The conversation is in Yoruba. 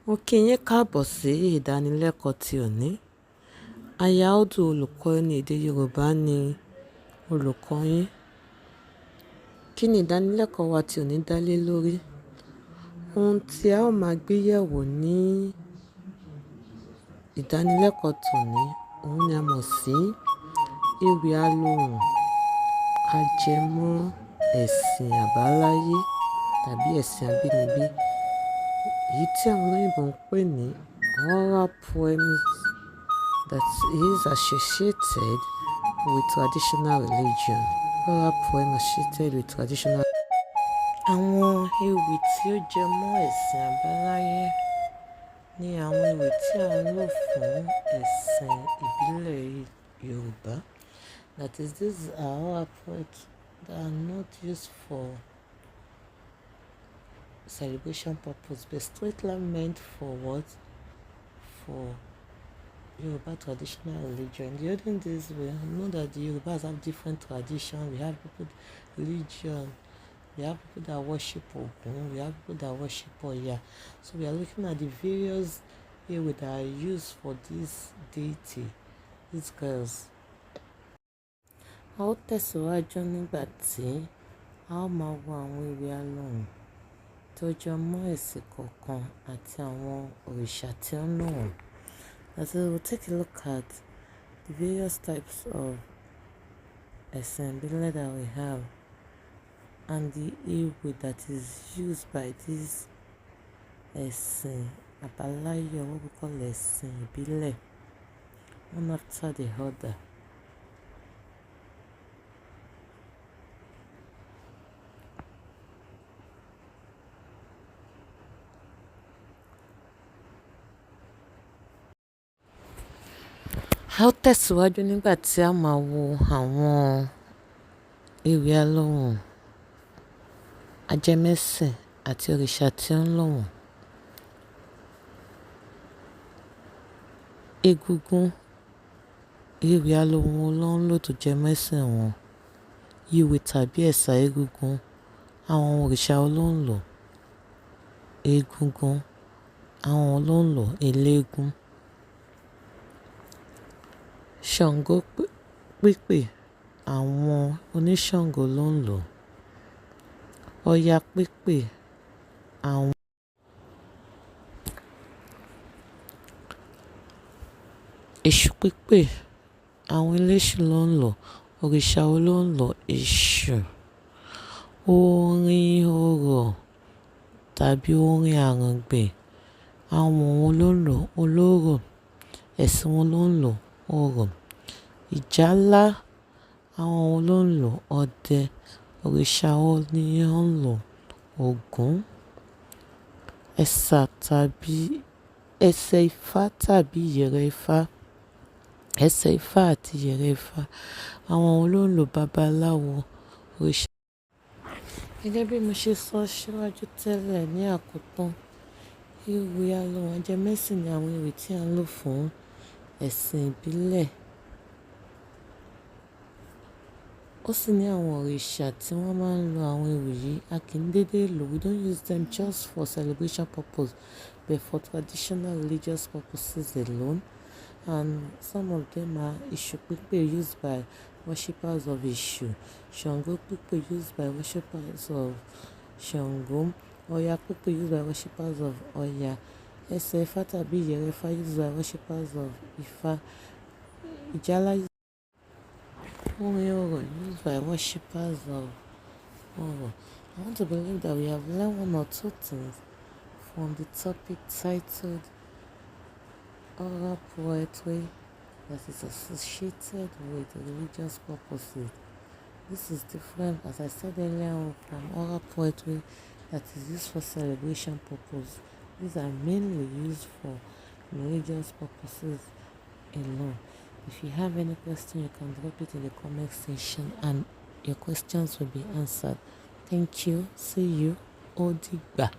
Mo kí yín káàbọ̀ sí ìdánilẹ́kọ̀ọ́ ti òní. Aya Audu olùkọ́ ní èdè Yorùbá ni olùkọ́ yín. Kí ni ìdánilẹ́kọ̀ọ́ wa ti òní dá lé lórí? Ohun tí a ó máa gbé yẹ̀wò ní ìdánilẹ́kọ̀ọ́ tòní, òun ni a mọ̀ sí ewì Alohùn, ajẹmọ, ẹ̀sìn àbáláyé tàbí ẹ̀sìn abínibí, èyí tí àwọn olóyìnbó ń pè ní oral poems that is associated with traditional religion. Oral poem associated with traditional. Àwọn ewì tí ó jẹ mọ́ ẹ̀sìn àbáláyé ni àwọn ewì tí a ń lò fún ẹ̀sìn ìbílẹ̀ Yorùbá. That is, these are oral poems that are not used for celebration purpose, but strictly meant for what? For Yoruba traditional religion. In the olden days, we know that the Yorubas have different traditions. We have people religion. We have people that worship Ogun. We have people that worship Oya. So we are looking at the various areas that are used for this deity, these girls. A ó tẹ̀síwájú nígbà tí a ó máa wo àwọn ewì Alohùn tó jọ mọ́ ẹ̀sìn kọ̀ọ̀kan àti àwọn òrìṣà tí ó ń lò wọ́n. As we'll take a look at the various types of ẹ̀sìn ìbílẹ̀ that we have and the ewì that is used by this ẹ̀sìn àbáláyé, what we call ẹ̀sìn ìbílẹ̀, one after the other. A ó tẹ̀síwájú nígbà tí a máa wo àwọn ewì Alohùn, ajẹmẹ́sìn àti òrìṣà tí ó ń lò wọ́n. Egúngún, ewì Alohùn ló ń lò tó jẹ mẹ́sìn wọn. Ìwì tàbí ẹ̀sà egúngún, àwọn òrìṣà ló ń lò. Egúngún, àwọn ló ń lò. Eléégún. Sango-pipe, àwọn oníṣàngó ló ń lò. Oya-pipe, àwọn Esu-pipe, àwọn eléṣù ló ń lò. Òrìṣà ló ń lò. Èṣù. Orin-Oro tàbí Orin-Arungbe, àwọn ló ń lò. Olóró. Ẹ̀sìn wọn ló ń lò. Oro. Ìjálá, àwọn ló ń lò. Ọdẹ. Òrìṣà ni ó ń lò. Ogun. Esa-Ifá tàbí ìyẹ̀rẹ̀ Ifá. Esa-Ifá àti ìyẹ̀rẹ̀ Ifá, àwọn ló ń lò. Babaláwo. Òrìṣà. Gẹ́gẹ́ bí mo ṣe sọ síwájú tẹ́lẹ̀ ní àkótán, ewì Alohùn ajẹmẹ́sìn ni àwọn ewì tí a ń lò fún ẹ̀sìn ìbílẹ̀. Ó sì ní àwọn òrìṣà tí wọ́n máa ń lo àwọn ewì yìí. A kì í dédé lò. We don't use them just for celebration purpose, but for traditional religious purposes alone. And some of them are Esu-pipe, used by worshippers of Èṣù. Sango-pipe, used by worshippers of Sango. Oya-pipe, used by worshippers of Oya. Esa-Ifá tàbí ìyẹ̀rẹ̀ Ifá, used by worshippers of Ifa. Ìjálá, Orin-Oro, used by worshippers of Àwọn. I want to believe that we have learned one or two things from the topic titled oral poetry that is associated with religious purposes. This is different, as I said earlier on, from oral poetry that is used for celebration purpose. These are mainly used for religious purposes alone. If you have any question, you can drop it in the comment section and your questions will be answered. Thank you. See you. Ó dìgbà.